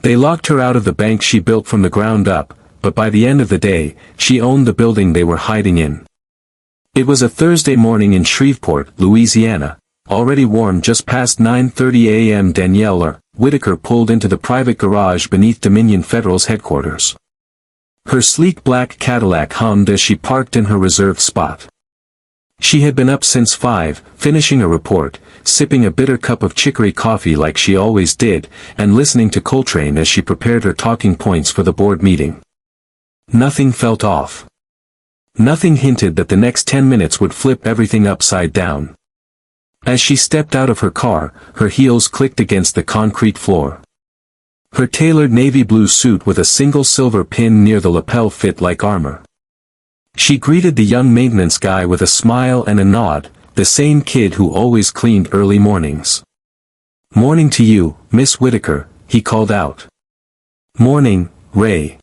They locked her out of the bank she built from the ground up, but by the end of the day, she owned the building they were hiding in. It was a Thursday morning in Shreveport, Louisiana, already warm just past 9:30 a.m. Danielle R. Whitaker pulled into the private garage beneath Dominion Federal's headquarters. Her sleek black Cadillac hummed as she parked in her reserved spot. She had been up since 5, finishing a report, sipping a bitter cup of chicory coffee like she always did, and listening to Coltrane as she prepared her talking points for the board meeting. Nothing felt off. Nothing hinted that the next 10 minutes would flip everything upside down. As she stepped out of her car, her heels clicked against the concrete floor. Her tailored navy blue suit with a single silver pin near the lapel fit like armor. She greeted the young maintenance guy with a smile and a nod, the same kid who always cleaned early mornings. "Morning to you, Miss Whitaker," he called out. "Morning, Ray.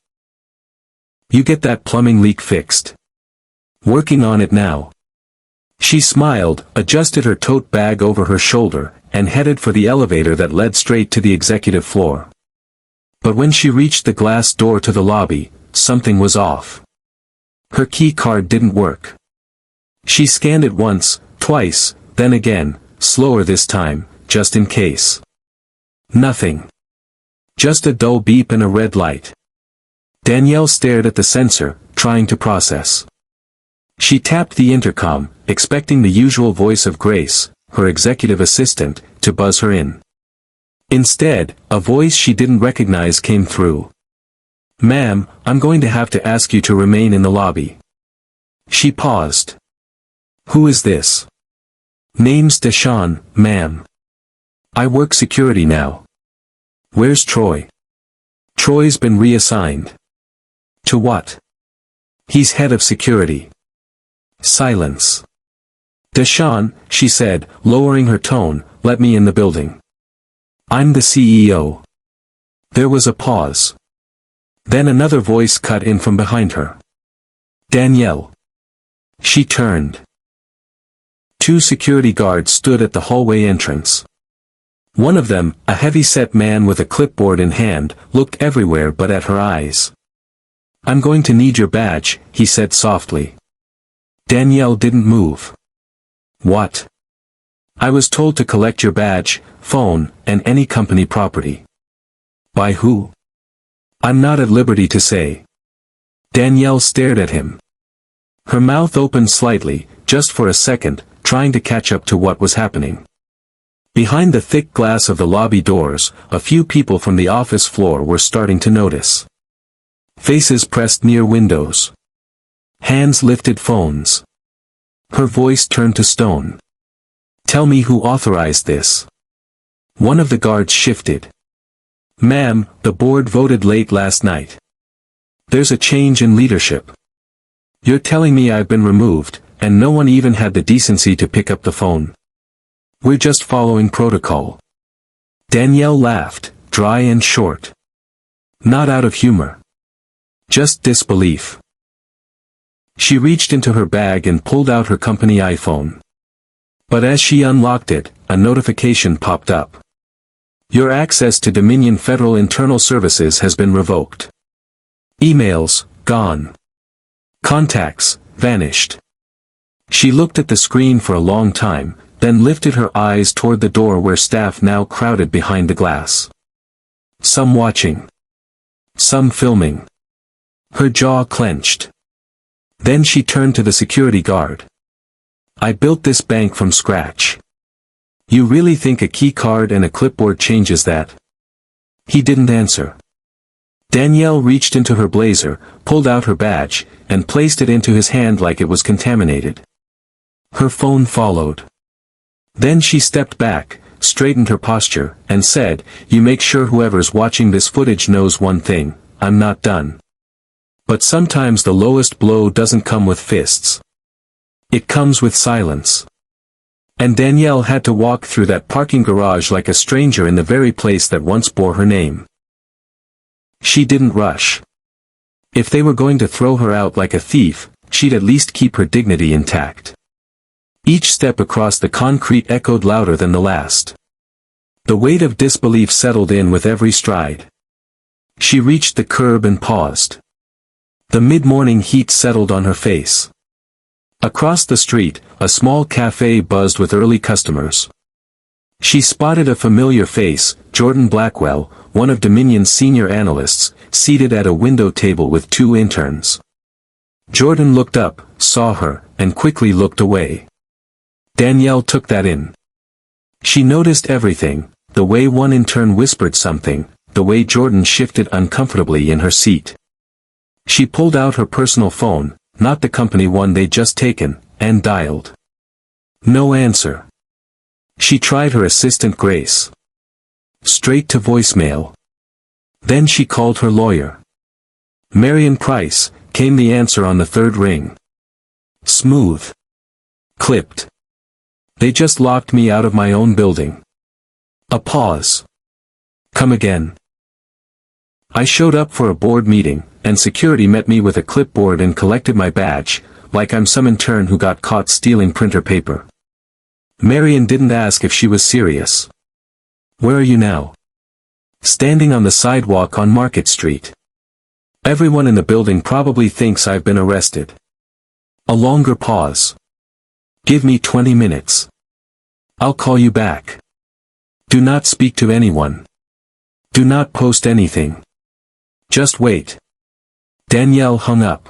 You get that plumbing leak fixed?" "Working on it now." She smiled, adjusted her tote bag over her shoulder, and headed for the elevator that led straight to the executive floor. But when she reached the glass door to the lobby, something was off. Her key card didn't work. She scanned it once, twice, then again, slower this time, just in case. Nothing. Just a dull beep and a red light. Danielle stared at the sensor, trying to process. She tapped the intercom, expecting the usual voice of Grace, her executive assistant, to buzz her in. Instead, a voice she didn't recognize came through. "Ma'am, I'm going to have to ask you to remain in the lobby." She paused. "Who is this?" "Name's Deshawn, ma'am. I work security now." "Where's Troy?" "Troy's been reassigned." "To what?" "He's head of security." Silence. "Deshawn," she said, lowering her tone, "let me in the building. I'm the CEO." There was a pause. Then another voice cut in from behind her. "Danielle." She turned. 2 security guards stood at the hallway entrance. One of them, a heavy-set man with a clipboard in hand, looked everywhere but at her eyes. "I'm going to need your badge," he said softly. Danielle didn't move. "What?" "I was told to collect your badge, phone, and any company property." "By who?" "I'm not at liberty to say." Danielle stared at him. Her mouth opened slightly, just for a second, trying to catch up to what was happening. Behind the thick glass of the lobby doors, a few people from the office floor were starting to notice. Faces pressed near windows. Hands lifted phones. Her voice turned to stone. "Tell me who authorized this." One of the guards shifted. "Ma'am, the board voted late last night. There's a change in leadership. You're telling me I've been removed, and no one even had the decency to pick up the phone. We're just following protocol." Danielle laughed, dry and short. Not out of humor. Just disbelief. She reached into her bag and pulled out her company iPhone. But as she unlocked it, a notification popped up. "Your access to Dominion Federal Internal Services has been revoked. Emails, gone. Contacts, vanished." She looked at the screen for a long time, then lifted her eyes toward the door where staff now crowded behind the glass. Some watching. Some filming. Her jaw clenched. Then she turned to the security guard. "I built this bank from scratch. You really think a key card and a clipboard changes that?" He didn't answer. Danielle reached into her blazer, pulled out her badge, and placed it into his hand like it was contaminated. Her phone followed. Then she stepped back, straightened her posture, and said, "You make sure whoever's watching this footage knows one thing, I'm not done. But sometimes the lowest blow doesn't come with fists. It comes with silence." And Danielle had to walk through that parking garage like a stranger in the very place that once bore her name. She didn't rush. If they were going to throw her out like a thief, she'd at least keep her dignity intact. Each step across the concrete echoed louder than the last. The weight of disbelief settled in with every stride. She reached the curb and paused. The mid-morning heat settled on her face. Across the street, a small cafe buzzed with early customers. She spotted a familiar face, Jordan Blackwell, one of Dominion's senior analysts, seated at a window table with two interns. Jordan looked up, saw her, and quickly looked away. Danielle took that in. She noticed everything, the way one intern whispered something, the way Jordan shifted uncomfortably in her seat. She pulled out her personal phone, not the company one they'd just taken, and dialed. No answer. She tried her assistant Grace. Straight to voicemail. Then she called her lawyer. Marion Price, came the answer on the third ring. Smooth. Clipped. They just locked me out of my own building. A pause. Come again. I showed up for a board meeting, and security met me with a clipboard and collected my badge, like I'm some intern who got caught stealing printer paper. Marion didn't ask if she was serious. Where are you now? Standing on the sidewalk on Market Street. Everyone in the building probably thinks I've been arrested. A longer pause. Give me 20 minutes. I'll call you back. Do not speak to anyone. Do not post anything. Just wait. Danielle hung up.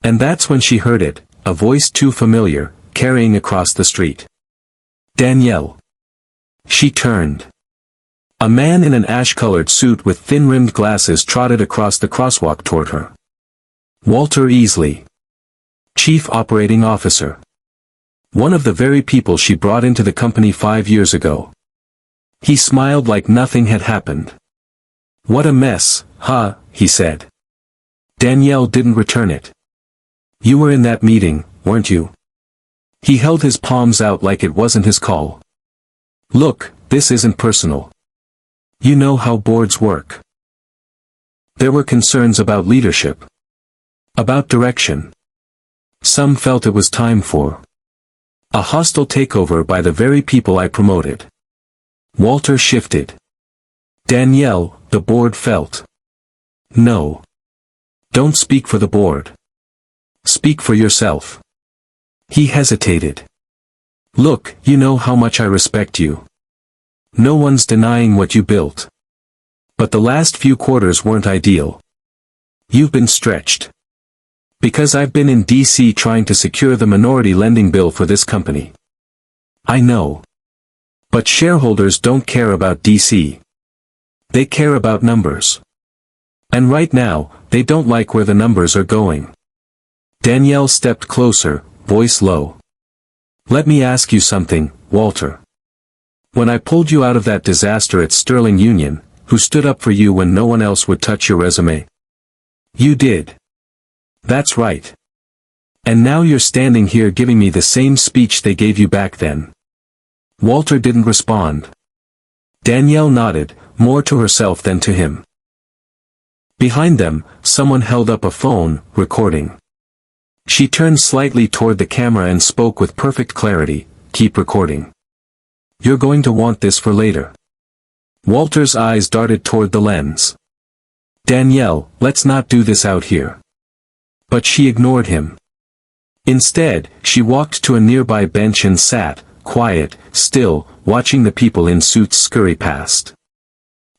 And that's when she heard it, a voice too familiar, carrying across the street. Danielle. She turned. A man in an ash-colored suit with thin-rimmed glasses trotted across the crosswalk toward her. Walter Easley. Chief Operating Officer. One of the very people she brought into the company 5 years ago. He smiled like nothing had happened. What a mess, huh, he said. Danielle didn't return it. You were in that meeting, weren't you? He held his palms out like it wasn't his call. Look, this isn't personal. You know how boards work. There were concerns about leadership. About direction. Some felt it was time for a hostile takeover by the very people I promoted. Walter shifted. Danielle, the board felt. No. Don't speak for the board. Speak for yourself. He hesitated. Look, you know how much I respect you. No one's denying what you built. But the last few quarters weren't ideal. You've been stretched. Because I've been in DC trying to secure the minority lending bill for this company. I know. But shareholders don't care about DC. They care about numbers. And right now, they don't like where the numbers are going. Danielle stepped closer, voice low. Let me ask you something, Walter. When I pulled you out of that disaster at Sterling Union, who stood up for you when no one else would touch your resume? You did. That's right. And now you're standing here giving me the same speech they gave you back then. Walter didn't respond. Danielle nodded, more to herself than to him. Behind them, someone held up a phone, recording. She turned slightly toward the camera and spoke with perfect clarity, keep recording. You're going to want this for later. Walter's eyes darted toward the lens. Danielle, let's not do this out here. But she ignored him. Instead, she walked to a nearby bench and sat, quiet, still, watching the people in suits scurry past.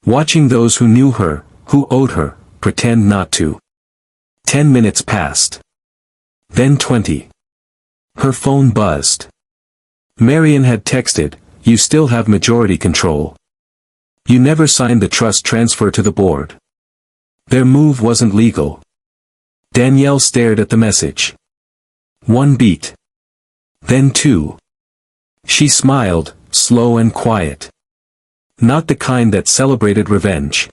Watching those who knew her, who owed her, pretend not to. 10 minutes passed. Then 20. Her phone buzzed. Marion had texted, "You still have majority control. You never signed the trust transfer to the board." Their move wasn't legal. Danielle stared at the message. 1 beat. Then 2. She smiled, slow and quiet. Not the kind that celebrated revenge.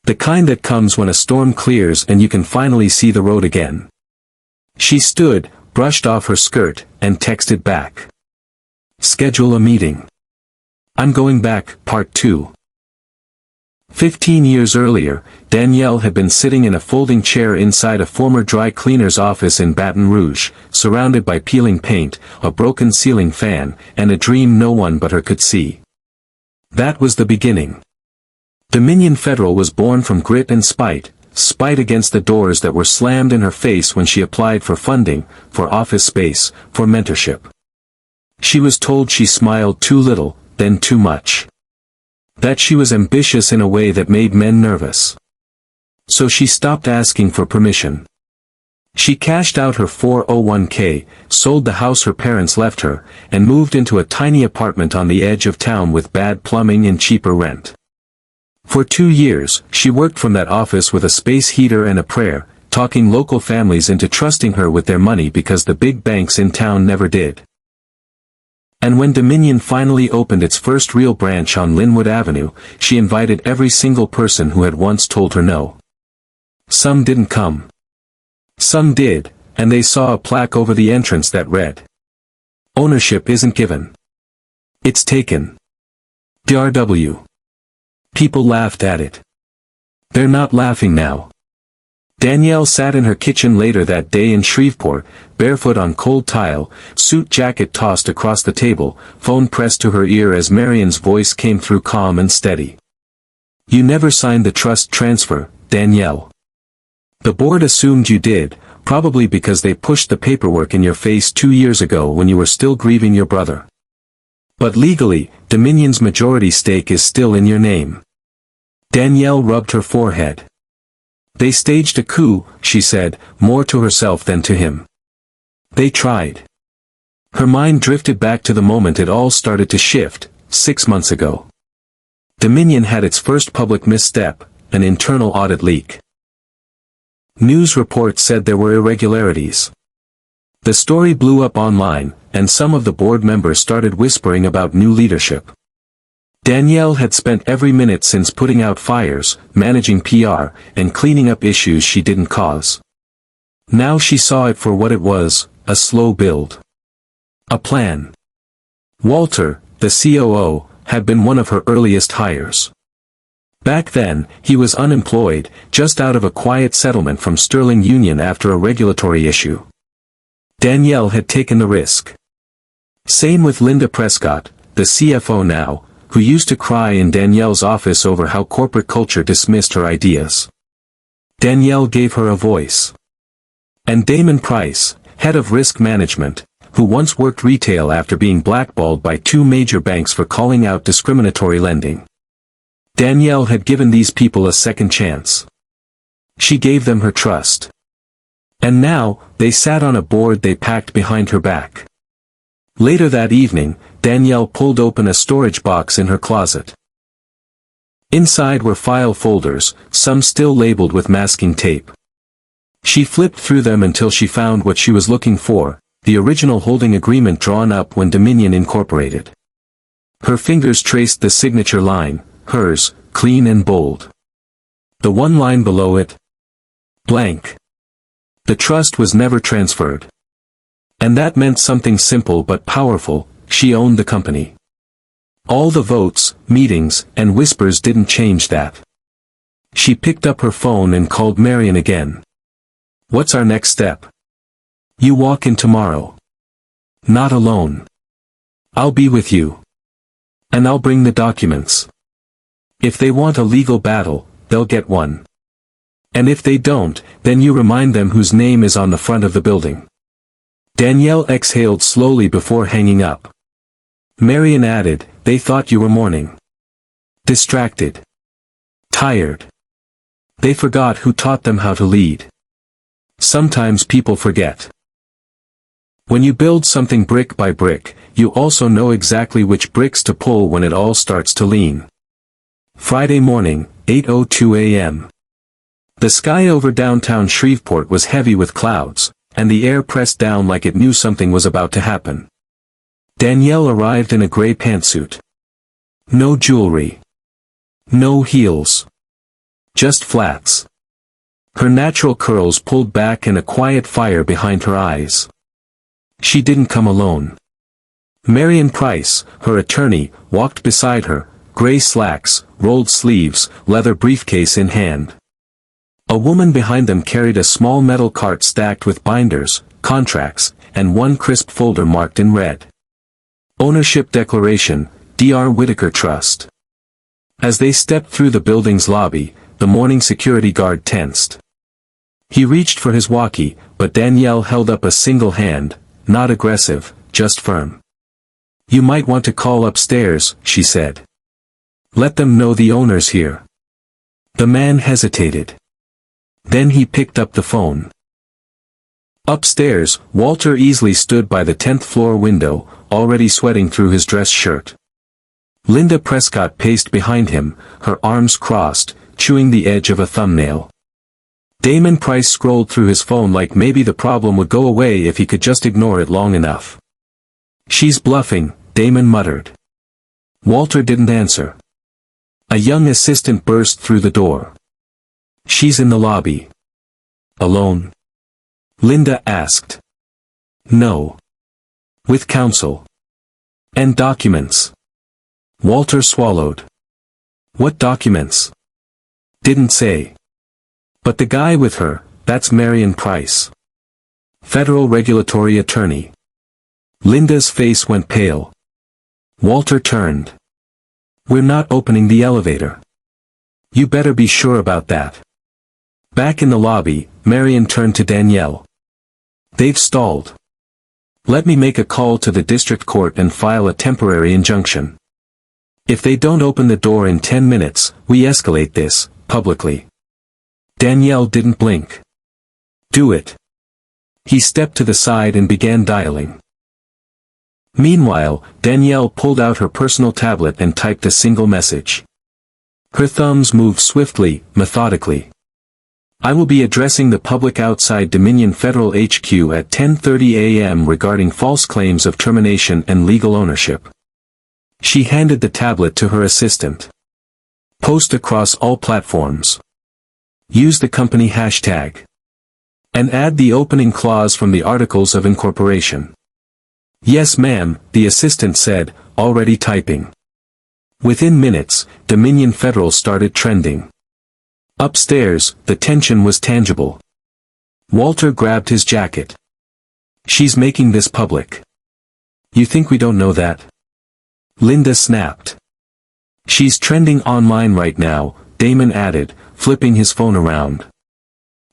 The kind that comes when a storm clears and you can finally see the road again. She stood, brushed off her skirt, and texted back. Schedule a meeting. I'm going back, part 2. 15 years earlier, Danielle had been sitting in a folding chair inside a former dry cleaner's office in Baton Rouge, surrounded by peeling paint, a broken ceiling fan, and a dream no one but her could see. That was the beginning. Dominion Federal was born from grit and spite, spite against the doors that were slammed in her face when she applied for funding, for office space, for mentorship. She was told she smiled too little, then too much. That she was ambitious in a way that made men nervous. So she stopped asking for permission. She cashed out her 401k, sold the house her parents left her, and moved into a tiny apartment on the edge of town with bad plumbing and cheaper rent. For 2 years, she worked from that office with a space heater and a prayer, talking local families into trusting her with their money because the big banks in town never did. And when Dominion finally opened its first real branch on Linwood Avenue, she invited every single person who had once told her no. Some didn't come. Some did, and they saw a plaque over the entrance that read, "Ownership isn't given. It's taken. DRW." People laughed at it. They're not laughing now. Danielle sat in her kitchen later that day in Shreveport, barefoot on cold tile, suit jacket tossed across the table, phone pressed to her ear as Marion's voice came through calm and steady. "You never signed the trust transfer, Danielle. The board assumed you did, probably because they pushed the paperwork in your face 2 years ago when you were still grieving your brother. But legally, Dominion's majority stake is still in your name." Danielle rubbed her forehead. "They staged a coup," she said, more to herself than to him. "They tried." Her mind drifted back to the moment it all started to shift, 6 months ago. Dominion had its first public misstep, an internal audit leak. News reports said there were irregularities. The story blew up online, and some of the board members started whispering about new leadership. Danielle had spent every minute since putting out fires, managing PR, and cleaning up issues she didn't cause. Now she saw it for what it was, a slow build. A plan. Walter, the COO, had been one of her earliest hires. Back then, he was unemployed, just out of a quiet settlement from Sterling Union after a regulatory issue. Danielle had taken the risk. Same with Linda Prescott, the CFO now, who used to cry in Danielle's office over how corporate culture dismissed her ideas. Danielle gave her a voice. And Damon Price, head of risk management, who once worked retail after being blackballed by 2 major banks for calling out discriminatory lending. Danielle had given these people a second chance. She gave them her trust. And now, they sat on a board they packed behind her back. Later that evening, Danielle pulled open a storage box in her closet. Inside were file folders, some still labeled with masking tape. She flipped through them until she found what she was looking for, the original holding agreement drawn up when Dominion Incorporated. Her fingers traced the signature line, hers, clean and bold. The one line below it, blank. The trust was never transferred. And that meant something simple but powerful: she owned the company. All the votes, meetings, and whispers didn't change that. She picked up her phone and called Marion again. "What's our next step?" "You walk in tomorrow." "Not alone. I'll be with you. And I'll bring the documents. If they want a legal battle, they'll get one. And if they don't, then you remind them whose name is on the front of the building." Danielle exhaled slowly before hanging up. Marion added, "They thought you were mourning. Distracted. Tired. They forgot who taught them how to lead. Sometimes people forget. When you build something brick by brick, you also know exactly which bricks to pull when it all starts to lean." Friday morning, 8:02 a.m. The sky over downtown Shreveport was heavy with clouds, and the air pressed down like it knew something was about to happen. Danielle arrived in a gray pantsuit. No jewelry. No heels. Just flats. Her natural curls pulled back and a quiet fire behind her eyes. She didn't come alone. Marion Price, her attorney, walked beside her, gray slacks, rolled sleeves, leather briefcase in hand. A woman behind them carried a small metal cart stacked with binders, contracts, and one crisp folder marked in red. Ownership Declaration, Dr. Whitaker Trust. As they stepped through the building's lobby, the morning security guard tensed. He reached for his walkie, but Danielle held up a single hand, not aggressive, just firm. "You might want to call upstairs," she said. "Let them know the owner's here." The man hesitated. Then he picked up the phone. Upstairs, Walter easily stood by the 10th floor window, already sweating through his dress shirt. Linda Prescott paced behind him, her arms crossed, chewing the edge of a thumbnail. Damon Price scrolled through his phone like maybe the problem would go away if he could just ignore it long enough. "She's bluffing," Damon muttered. Walter didn't answer. A young assistant burst through the door. "She's in the lobby." "Alone?" Linda asked. "No. With counsel. And documents." Walter swallowed. "What documents?" "Didn't say. But the guy with her, that's Marion Price. Federal regulatory attorney." Linda's face went pale. Walter turned. "We're not opening the elevator. You better be sure about that." Back in the lobby, Marion turned to Danielle. "They've stalled. Let me make a call to the district court and file a temporary injunction. If they don't open the door in 10 minutes, we escalate this, publicly." Danielle didn't blink. "Do it." He stepped to the side and began dialing. Meanwhile, Danielle pulled out her personal tablet and typed a single message. Her thumbs moved swiftly, methodically. "I will be addressing the public outside Dominion Federal HQ at 10:30 a.m. regarding false claims of termination and legal ownership." She handed the tablet to her assistant. "Post across all platforms. Use the company hashtag. And add the opening clause from the Articles of Incorporation." "Yes ma'am," the assistant said, already typing. Within minutes, Dominion Federal started trending. Upstairs, the tension was tangible. Walter grabbed his jacket. "She's making this public. You think we don't know that?" Linda snapped. "She's trending online right now," Damon added, flipping his phone around.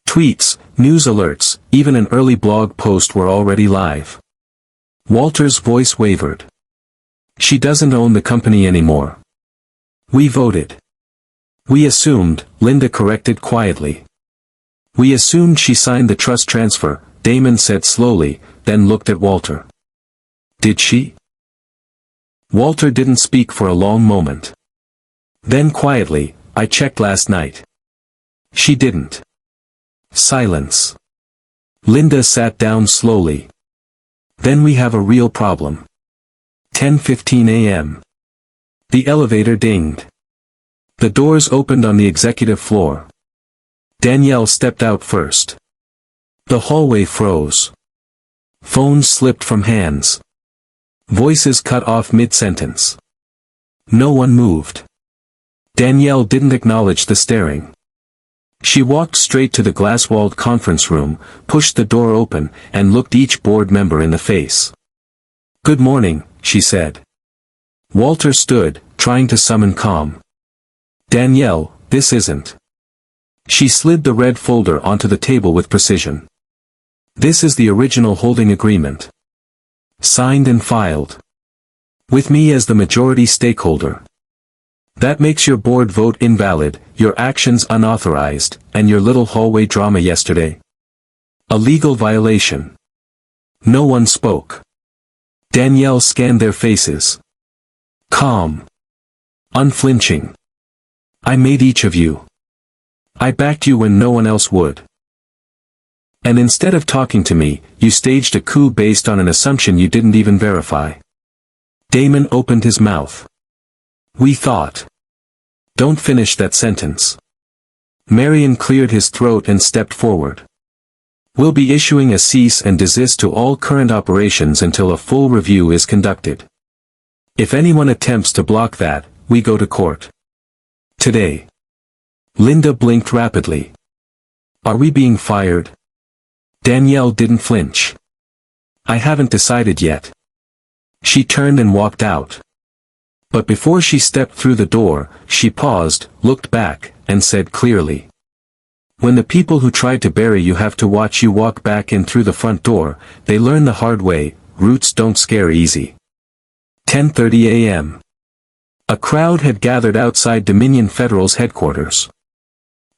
Tweets, news alerts, even an early blog post were already live. Walter's voice wavered. "She doesn't own the company anymore. We voted." "We assumed," Linda corrected quietly. "We assumed she signed the trust transfer," Damon said slowly, then looked at Walter. "Did she?" Walter didn't speak for a long moment. Then quietly, "I checked last night. She didn't." Silence. Linda sat down slowly. "Then we have a real problem." 10:15 a.m. The elevator dinged. The doors opened on the executive floor. Danielle stepped out first. The hallway froze. Phones slipped from hands. Voices cut off mid-sentence. No one moved. Danielle didn't acknowledge the staring. She walked straight to the glass-walled conference room, pushed the door open, and looked each board member in the face. "Good morning," she said. Walter stood, trying to summon calm. "Danielle, this isn't." She slid the red folder onto the table with precision. "This is the original holding agreement. Signed and filed. With me as the majority stakeholder. That makes your board vote invalid, your actions unauthorized, and your little hallway drama yesterday. A legal violation." No one spoke. Danielle scanned their faces. Calm. Unflinching. "I made each of you. I backed you when no one else would. And instead of talking to me, you staged a coup based on an assumption you didn't even verify." Damon opened his mouth. "We thought." "Don't finish that sentence." Marion cleared his throat and stepped forward. "We'll be issuing a cease and desist to all current operations until a full review is conducted. If anyone attempts to block that, we go to court. Today." Linda blinked rapidly. "Are we being fired?" Danielle didn't flinch. "I haven't decided yet." She turned and walked out. But before she stepped through the door, she paused, looked back, and said clearly. When the people who tried to bury you have to watch you walk back in through the front door, they learn the hard way, roots don't scare easy. 10:30 a.m. A crowd had gathered outside Dominion Federal's headquarters.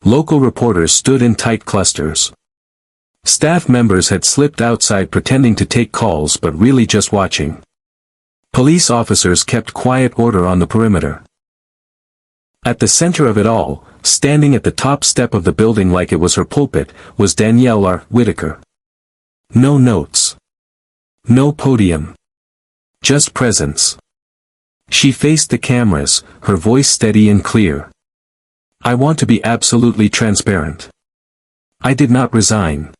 Local reporters stood in tight clusters. Staff members had slipped outside pretending to take calls but really just watching. Police officers kept quiet order on the perimeter. At the center of it all, standing at the top step of the building like it was her pulpit, was Danielle R. Whitaker. No notes. No podium. Just presence. She faced the cameras, her voice steady and clear. I want to be absolutely transparent. I did not resign.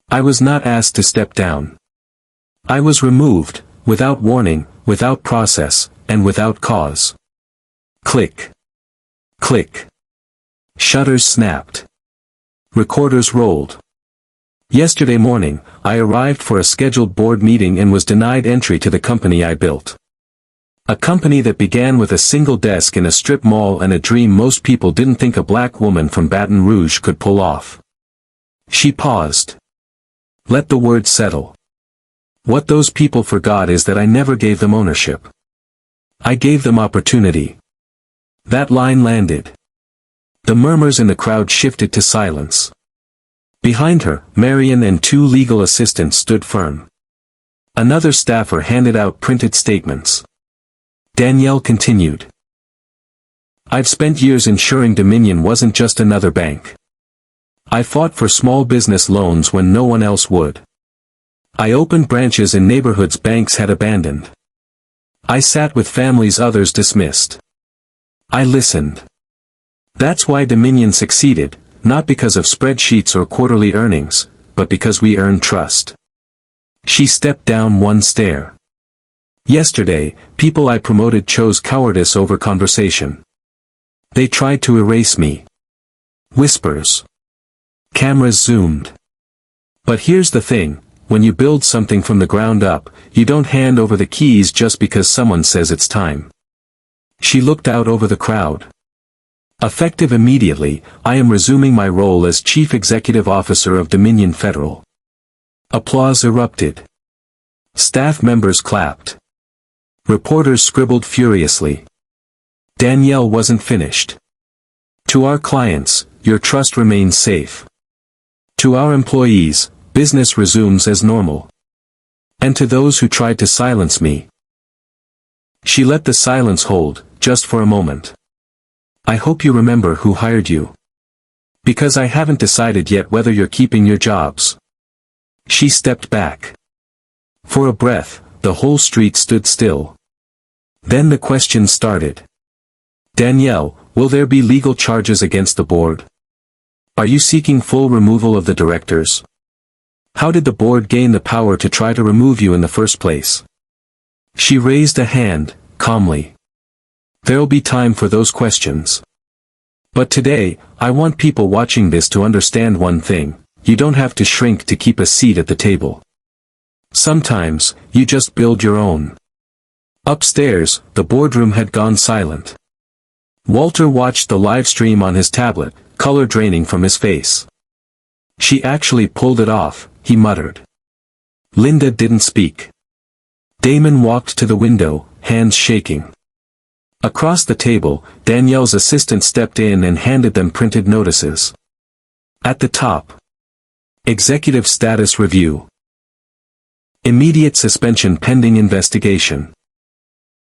I was not asked to step down. I was removed, without warning, without process, and without cause. Click. Click. Shutters snapped. Recorders rolled. Yesterday morning, I arrived for a scheduled board meeting and was denied entry to the company I built. A company that began with a single desk in a strip mall and a dream most people didn't think a black woman from Baton Rouge could pull off. She paused. Let the words settle. What those people forgot is that I never gave them ownership. I gave them opportunity. That line landed. The murmurs in the crowd shifted to silence. Behind her, Marion and two legal assistants stood firm. Another staffer handed out printed statements. Danielle continued. I've spent years ensuring Dominion wasn't just another bank. I fought for small business loans when no one else would. I opened branches in neighborhoods banks had abandoned. I sat with families others dismissed. I listened. That's why Dominion succeeded, not because of spreadsheets or quarterly earnings, but because we earned trust. She stepped down one stair. Yesterday, people I promoted chose cowardice over conversation. They tried to erase me. Whispers. Cameras zoomed. But here's the thing, when you build something from the ground up, you don't hand over the keys just because someone says it's time. She looked out over the crowd. Effective immediately, I am resuming my role as Chief Executive Officer of Dominion Federal. Applause erupted. Staff members clapped. Reporters scribbled furiously. Danielle wasn't finished. To our clients, your trust remains safe. To our employees, business resumes as normal. And to those who tried to silence me. She let the silence hold, just for a moment. I hope you remember who hired you. Because I haven't decided yet whether you're keeping your jobs. She stepped back. For a breath, the whole street stood still. Then the question started. Danielle, will there be legal charges against the board? Are you seeking full removal of the directors? How did the board gain the power to try to remove you in the first place? She raised a hand, calmly. There'll be time for those questions. But today, I want people watching this to understand one thing, you don't have to shrink to keep a seat at the table. Sometimes, you just build your own. Upstairs, the boardroom had gone silent. Walter watched the live stream on his tablet, color draining from his face. She actually pulled it off, he muttered. Linda didn't speak. Damon walked to the window, hands shaking. Across the table, Danielle's assistant stepped in and handed them printed notices. At the top. Executive Status Review. Immediate suspension pending investigation.